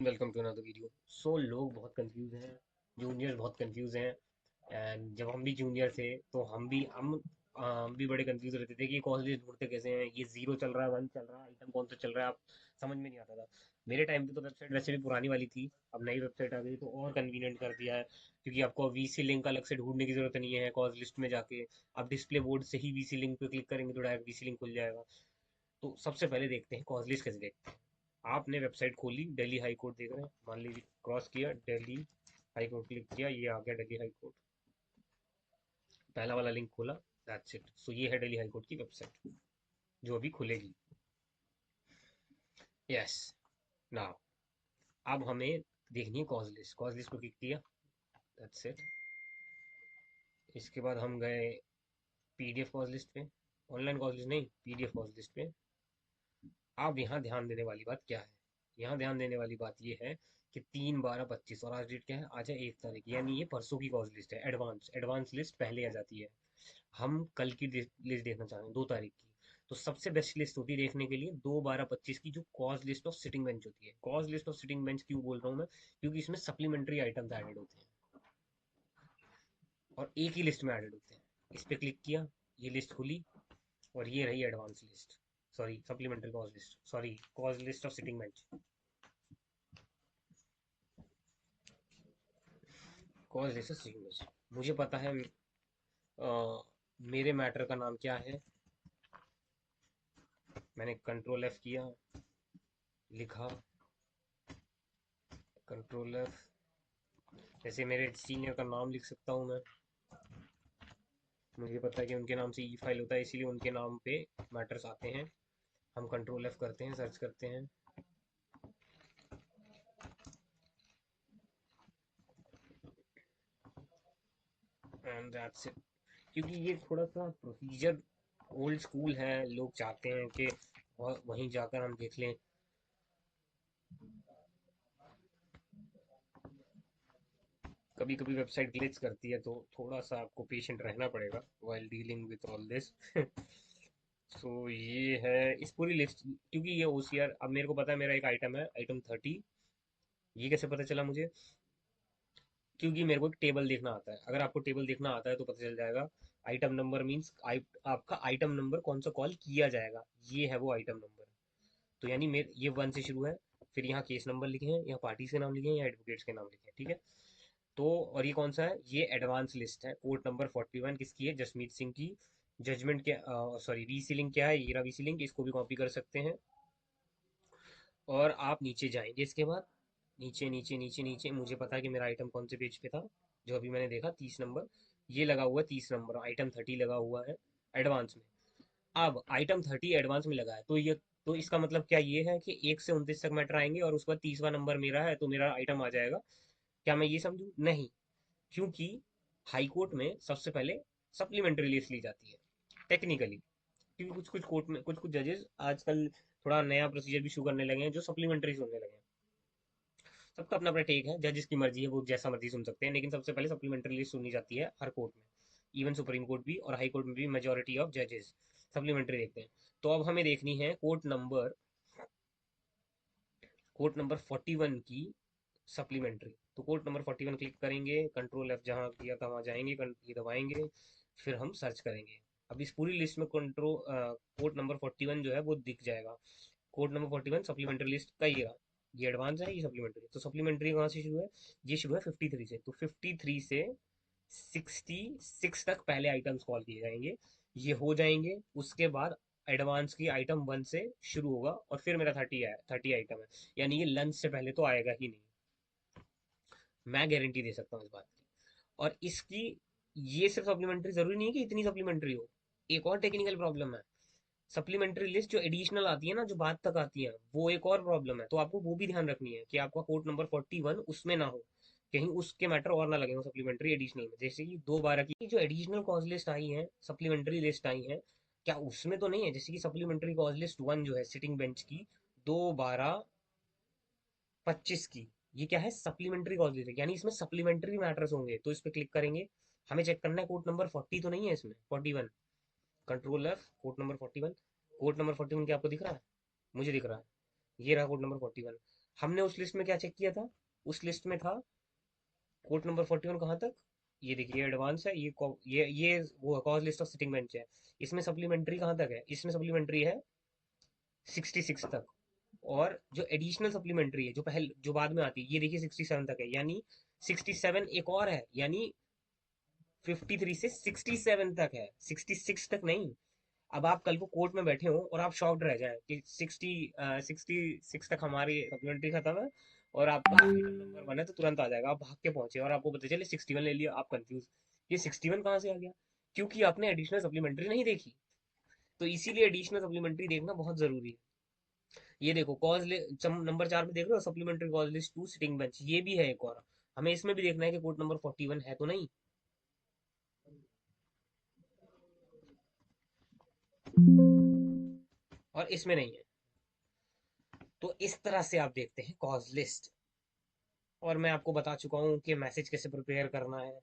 Welcome to another video. लोग बहुत confuse हैं, जूनियर्स बहुत कंफ्यूज हैं। एंड जब हम भी जूनियर थे तो हम भी बड़े कंफ्यूज रहते थे कि कॉलेज ढूंढते कैसे हैं, ये जीरो चल रहा है, वन चल रहा है, आइटम कौन सा चल रहा है, आप समझ में नहीं आता था। मेरे टाइम पे तो वेबसाइट वैसे भी पुरानी वाली थी, अब नई वेबसाइट आ गई तो और कन्वीनियंट कर दिया है, क्योंकि आपको वीसी लिंक अलग से ढूंढने की जरूरत नहीं है कॉज लिस्ट में जाके। आप डिस्प्ले बोर्ड से ही वीसी लिंक पे क्लिक करेंगे तो डायरेक्ट वीसी लिंक खुल जाएगा। तो सबसे पहले देखते हैं कॉज लिस्ट कैसे देखते हैं। आपने वेबसाइट खोली, दिल्ली हाई कोर्ट देख रहे हैं, मान लीजिए क्रॉस किया, दिल्ली हाई कोर्ट क्लिक किया, ये आ गया दिल्ली हाई कोर्ट। पहला वाला लिंक खोला, दैट्स इट। सो ये है दिल्ली हाई कोर्ट की वेबसाइट जो अभी खुलेगी। यस, नाउ अब हमें देखनी है कॉज लिस्ट को क्लिक किया, दैट्स इट। इसके बाद हम गए पीडीएफ कॉज लिस्ट पे, ऑनलाइन कॉज लिस्ट नहीं, पीडीएफ कॉज लिस्ट पे। अब यहाँ ध्यान देने वाली बात क्या है? यहाँ ध्यान देने वाली बात ये है कि 3/12/25 और आज डेट क्या है? आज है 1 तारीख, यानी ये परसों की कॉज लिस्ट है। एडवांस एडवांस लिस्ट पहले आ जाती है। हम कल की लिस्ट देखना चाह रहे हैं, 2 तारीख की। तो सबसे बेस्ट लिस्ट होती है देखने के लिए 2/12/25 की, जो cause list of sitting bench होती है। Cause list of sitting bench क्यों बोल रहा हूँ मैं? क्योंकि इसमें सप्लीमेंट्री आइटम्स ऐडेड होते हैं और एक ही लिस्ट में ऐडेड होते हैं। इस पे क्लिक किया, ये लिस्ट खुली और ये रही advance list, sorry supplementary cause list, sorry cause list of sitting bench. Cause list of sitting bench, मुझे पता है। मेरे मैटर का नाम क्या है? मैंने कंट्रोल एफ किया, लिखा कंट्रोल एफ। जैसे मेरे सीनियर का नाम लिख सकता हूँ मैं, मुझे पता है कि उनके नाम से ई फाइल होता है, इसीलिए उनके नाम पे मैटर्स आते हैं। हम कंट्रोल एफ करते हैं, सर्च करते हैं, एंड दैट्स इट। क्योंकि ये थोड़ा सा प्रोसीजर ओल्ड स्कूल है, लोग चाहते हैं कि वहीं जाकर हम देख लें। कभी कभी वेबसाइट ग्लिच करती है, तो थोड़ा सा आपको पेशेंट रहना पड़ेगा while dealing with all this. So ये है इस पूरी लिस्ट, क्योंकि ये ओसीआर, अब मेरे को पता है मेरा एक आइटम है, आइटम 30। ये कैसे पता चला मुझे? क्योंकि मेरे को एक टेबल देखना आता है। अगर आपको टेबल देखना आता है तो पता चल जाएगा। आइटम नंबर मीन्स आपका आइटम नंबर कौन सा कॉल किया जाएगा, ये है वो आइटम नंबर। तो यानी मेरे ये 1 से शुरू है, फिर यहाँ केस नंबर लिखे हैं, यहाँ पार्टीज के नाम लिखे हैं, यहाँ एडवोकेट्स के नाम लिखे हैं, ठीक है। तो और ये कौन सा है? ये एडवांस लिस्ट है। कोर्ट नंबर 41 किसकी है? जसमीत सिंह की। जजमेंट क्या, सॉरी वीसी लिंक क्या है? ये रहा वीसी लिंक, इसको भी कॉपी कर सकते हैं। और आप नीचे जाएंगे इसके बाद, नीचे नीचे नीचे नीचे, मुझे पता है कि मेरा आइटम कौन से पेज पे था, जो अभी मैंने देखा 30 नंबर। ये लगा हुआ है 30 नंबर, आइटम 30 लगा हुआ है एडवांस में। अब आइटम 30 एडवांस में लगा है तो ये, तो इसका मतलब क्या ये है कि 1 से 29 तक मैटर आएंगे और उसके बाद 30वां नंबर मेरा है तो मेरा आइटम आ जाएगा? क्या मैं ये समझूं? नहीं, क्योंकि हाई कोर्ट में सबसे पहले सप्लीमेंट्री लिस्ट ली जाती है टेक्निकली। क्योंकि कुछ कुछ कोर्ट में कुछ कुछ जजेस आजकल थोड़ा नया प्रोसीजर भी शुरू करने लगे हैं, जो सप्लीमेंट्री सुनने लगे हैं। सबका अपना अपना टेक है, जजिस की मर्जी है, वो जैसा मर्जी सुन सकते हैं, लेकिन सबसे पहले सप्लीमेंट्री लिस्ट सुनी जाती है हर कोर्ट में। इवन सुप्रीम कोर्ट भी और हाई कोर्ट में भी मेजोरिटी ऑफ जजेस सप्लीमेंट्री देखते हैं। तो अब हमें देखनी है कोर्ट नंबर 41 की सप्लीमेंट्री। तो कोर्ट नंबर 41 क्लिक करेंगे, कंट्रोल एफ जहाँ किया था वहाँ जाएंगे, ये दबाएंगे, फिर हम सर्च करेंगे। अब इस पूरी लिस्ट में कोर्ट नंबर 41 जो है वो दिख जाएगा। कोड नंबर 41 सप्लीमेंट्री लिस्ट का ये एडवांस है, ये सप्लीमेंट्री। तो सप्लीमेंट्री कहाँ से शुरू है? ये शुरू है 53 से। तो 53 से 66 तक पहले आइटम्स कॉल किए जाएंगे, ये हो जाएंगे। उसके बाद एडवांस की आइटम 1 से शुरू होगा और फिर मेरा 30 आइटम है, यानी ये लंच से पहले तो आएगा ही नहीं। मैं गारंटी दे सकता हूँ इस बात की। और इसकी, ये सिर्फ सप्लीमेंट्री जरूरी नहीं है कि इतनी सप्लीमेंट्री हो। एक और टेक्निकल प्रॉब्लम है, सप्लीमेंट्री लिस्ट जो एडिशनल आती है ना, जो बाद तक आती है, वो एक और प्रॉब्लम है। तो आपको वो भी ध्यान रखनी है कि आपका कोड नंबर 41 उसमें ना हो, कहीं उसके मैटर और ना लगे हो सप्लीमेंट्री एडिशनल में। जैसे कि 2/12 की जो एडिशनल कॉज लिस्ट आई है, सप्लीमेंट्री लिस्ट आई है, क्या उसमें तो नहीं है? जैसे कि सप्लीमेंट्री कॉज लिस्ट 1 जो है सिटिंग बेंच की, 2/12/25 की, ये क्या है? सप्लीमेंट्री कॉज लिस्ट है, यानी इसमें सप्लीमेंट्री मैटर्स होंगे। तो इस पे क्लिक करेंगे, हमें चेक करना है कोड नंबर 40 तो नहीं है इसमें, 41। Control F, code number 41। Code number 41 क्या आपको दिख रहा है? मुझे दिख रहा है, ये रहा कोड नंबर 41। हमने उस लिस्ट में क्या चेक किया था? उस लिस्ट में था कोड नंबर 41 कहाँ तक? ये देखिए एडवांस है, ये वो cause list of sitting bench है। इसमें सप्लीमेंट्री कहाँ तक है? इसमें सप्लीमेंट्री है 66 तक। और जो एडिशनल सप्लीमेंट्री है, जो पहले जो बाद में आती है, ये देखिए 67 तक है, यानी 67 एक और है, यानी 53 से 67 तक है, 66 तक नहीं। अब आप कल को कोर्ट में बैठे हो और आप शॉक्ड रह जाए कि 66 तक हमारी सप्लीमेंट्री खत्म है और आपका आइटम नंबर 1 है, तो तुरंत आ जाएगा, आप भाग के पहुंचे और आपको पता चले 61 ले लिया, आप कंफ्यूज, ये 61 कहाँ से आ गया? क्योंकि आपने एडिशनल सप्लीमेंट्री नहीं देखी। तो इसीलिए एडिशनल सप्लीमेंट्री देखना बहुत जरूरी है। ये देखो कॉज नंबर 4 में देख रहे हो, supplementary cause list to sitting bench, ये भी है एक और। हमें इसमें भी देखना है कि कोड नंबर 41 है तो नहीं। और इसमें नहीं है। तो इस तरह से आप देखते हैं कॉज लिस्ट। और मैं आपको बता चुका हूँ कि मैसेज कैसे प्रिपेयर करना है।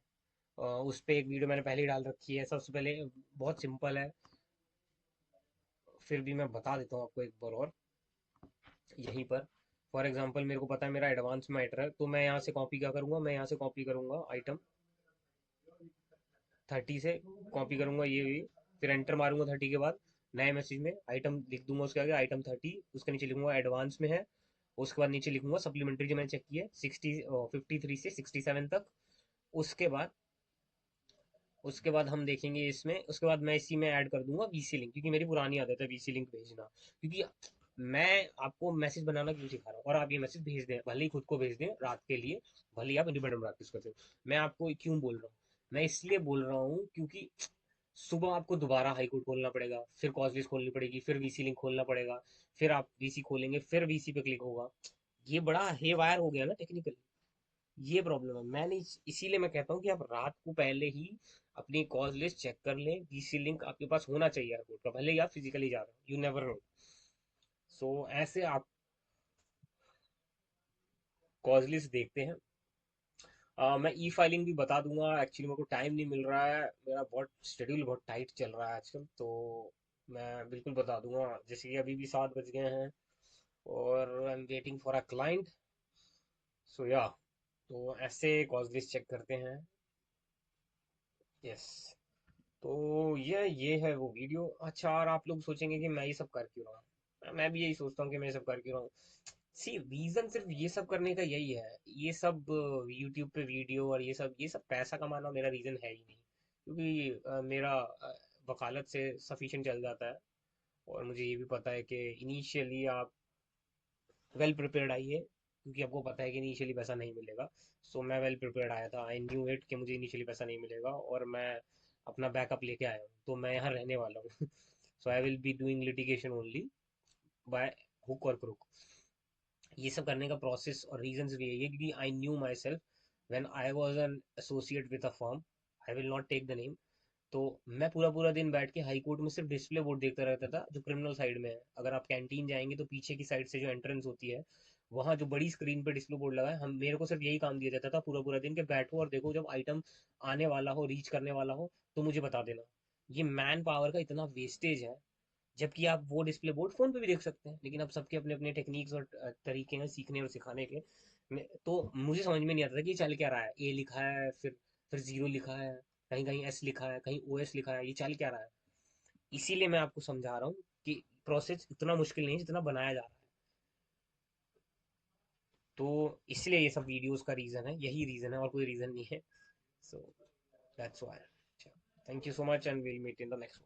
उस पे एक वीडियो मैंने पहले ही डाल रखी है। सबसे पहले बहुत सिंपल है, फिर भी मैं बता देता हूँ आपको एक बार और यहीं पर। फॉर एग्जांपल मेरे को पता है मेरा एडवांस मैटर है, तो मैं यहाँ से कॉपी क्या करूँगा, मैं यहाँ से कॉपी करूँगा आइटम 30 से, कॉपी करूँगा ये, फिर एंटर मारूंगा 30 के बाद, नए मैसेज में आइटम लिख दूंगा, उसके आगे आइटम 30, उसके नीचे लिखूंगा एडवांस में है। उसके बाद नीचे लिखूंगा सप्लीमेंट्री जो मैंने चेक की है 53 से 67 तक। उसके बाद हम देखेंगे इसमें, उसके बाद मैं इसी में ऐड कर दूंगा वीसी लिंक, क्योंकि मेरी पुरानी आदत है वीसी लिंक भेजना। क्योंकि मैं आपको मैसेज बनाना क्यों सिखा रहा हूँ, और आप ये मैसेज भेज दें, भले ही खुद को भेज दें रात के लिए, भले ही आप इंडिपेंडेंट प्रैक्टिस करते हो। मैं आपको क्यों बोल रहा हूँ? मैं इसलिए बोल रहा हूँ क्योंकि सुबह आपको दोबारा हाईकोर्ट खोलना पड़ेगा, फिर कॉज लिस्ट खोलनी पड़ेगी, फिर वीसी लिंक खोलना पड़ेगा, फिर आप वीसी खोलेंगे, फिर वीसी पे क्लिक होगा। ये बड़ा हे वायर हो गया ना टेक्निकली। ये प्रॉब्लम है। मैंने इसीलिए मैं कहता हूँ कि आप रात को पहले ही अपनी कॉज लिस्ट चेक कर लें, वीसी लिंक आपके पास होना चाहिए एयरपोर्ट का, भले ही आप फिजिकली जा रहे हो, यू नेवर नो। सो ऐसे आप कॉज लिस्ट देखते हैं। मैं ई फाइलिंग भी बता दूंगा, एक्चुअली मेरे को टाइम नहीं मिल रहा है, मेरा बहुत शेड्यूल बहुत टाइट चल रहा है आजकल, तो मैं बिल्कुल बता दूंगा। जैसे कि अभी भी 7 बज गए हैं और I am waiting for a client. So yeah, तो ऐसे कॉज लिस्ट चेक करते हैं। यस। तो ये है वो वीडियो। अच्छा, और आप लोग सोचेंगे कि मैं ये सब कर क्यों रहा हूँ, मैं भी यही सोचता हूँ कि मैं ये सब कर क्यों रहा हूँ। सी रीजन सिर्फ ये सब करने का यही है। ये सब यूट्यूब पे वीडियो और ये सब पैसा कमाना मेरा रीजन है ही नहीं, क्योंकि मेरा वकालत से सफिशिएंट चल जाता है। और मुझे ये भी पता है कि इनिशियली आप वेल प्रिपेयर्ड आइए, क्योंकि आपको पता है कि इनिशियली पैसा नहीं मिलेगा। सो मैं वेल प्रिपेयर्ड आया था, आई न्यू इट कि मुझे इनिशियली पैसा नहीं मिलेगा, और मैं अपना बैकअप लेके आया हूँ, तो मैं यहाँ रहने वाला हूँ। So I will be doing litigation only by hook और क्रुक। ये सब करने का प्रोसेस और रीजंस भी यही है, क्योंकि I knew myself when I was an associate with a firm, I will not take the name. तो मैं पूरा पूरा दिन बैठ के हाई कोर्ट में सिर्फ डिस्प्ले बोर्ड देखता रहता था, जो क्रिमिनल साइड में है। अगर आप कैंटीन जाएंगे तो पीछे की साइड से जो एंट्रेंस होती है, वहाँ जो बड़ी स्क्रीन पे डिस्प्ले बोर्ड लगा है, हम मेरे को सिर्फ यही काम दिया जाता था पूरा पूरा दिन, के बैठो और देखो, जब आइटम आने वाला हो, रीच करने वाला हो, तो मुझे बता देना। ये मैन पावर का इतना वेस्टेज है, जबकि आप वो डिस्प्ले बोर्ड फोन पे भी देख सकते हैं। लेकिन अब सबके अपने अपने टेक्निक्स और तरीके हैं सीखने और सिखाने के। तो मुझे समझ में नहीं आता था कि ये चल क्या रहा है, ए लिखा है, फिर जीरो लिखा है, कहीं कहीं एस लिखा है, कहीं ओ एस लिखा है, ये चल क्या रहा है। इसीलिए मैं आपको समझा रहा हूँ कि प्रोसेस इतना मुश्किल नहीं है जितना बनाया जा रहा है। तो इसलिए ये सब वीडियोस का रीज़न है, यही रीज़न है और कोई रीज़न नहीं है। So that's why. Thank you so much and will meet in the next